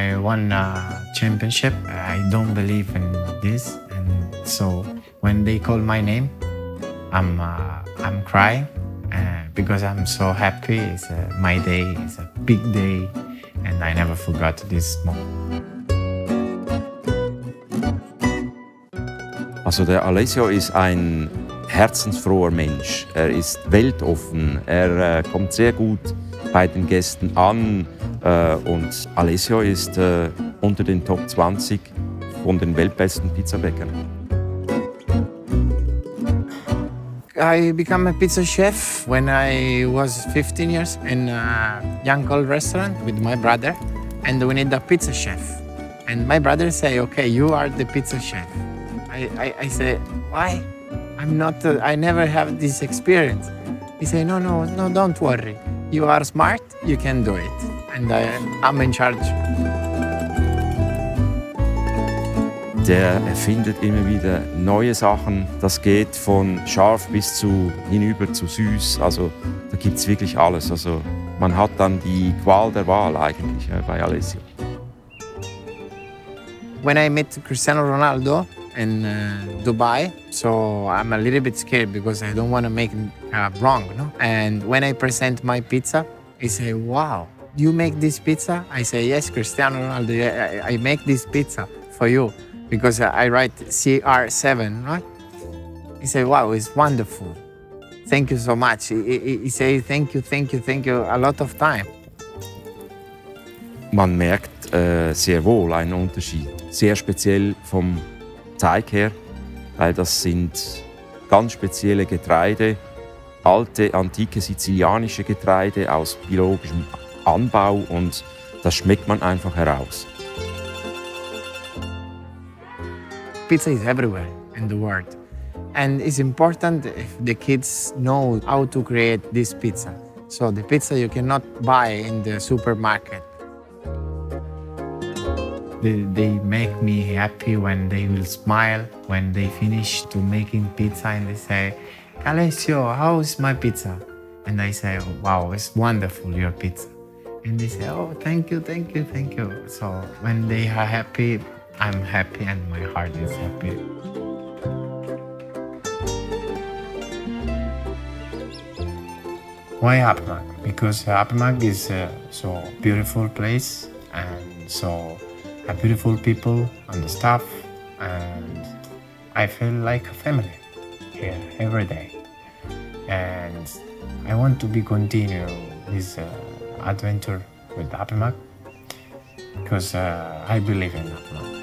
I won a championship. I don't believe in this, and so when they call my name, I'm crying because I'm so happy. It's my day. It's a big day, and I never forgot this moment. Also der Alessio ist ein herzensfroher Mensch. Er ist weltoffen. Er kommt sehr gut bei den Gästen an. Und Alessio ist unter den Top 20 von den weltbesten Pizzabäckern. I became a pizza chef when I was 15 years in a young old restaurant with my brother, and we need a pizza chef. And my brother say, "Okay, you are the pizza chef." I say, "Why? I'm not. I never have this experience." He say, "No, don't worry. You are smart. You can do it, and I'm in charge." Der erfindet immer wieder neue Sachen. Das geht von scharf bis hinüber zu süß. Also da gibt es wirklich alles. Also man hat dann die Qual der Wahl eigentlich bei Alessio. When I met Cristiano Ronaldo in Dubai, so I'm a little bit scared because I don't want to make him wrong, no? And when I present my pizza, he say, "Wow, you make this pizza?" I say, "Yes, Cristiano Ronaldo, I make this pizza for you." Because I write CR7, right? He said, "Wow, it's wonderful. Thank you so much." He said, thank you a lot of time. Man merkt sehr wohl einen Unterschied. Sehr speziell vom Teig her, weil das sind ganz spezielle Getreide, alte, antike sizilianische Getreide aus biologischem Anbau und das schmeckt man einfach heraus. Pizza is everywhere in the world. And it's important if the kids know how to create this pizza. So the pizza you cannot buy in the supermarket. They make me happy when they will smile, when they finish to making pizza and they say, "Alessio, how is my pizza?" And I say, "Oh, wow, it's wonderful, your pizza." And they say, "Oh, thank you. So when they are happy, I'm happy and my heart is happy. Why Hapimag? Because Hapimag is so beautiful place and so beautiful people and the staff, and I feel like a family here every day. And I want to continue this adventure with Hapimag because I believe in Hapimag.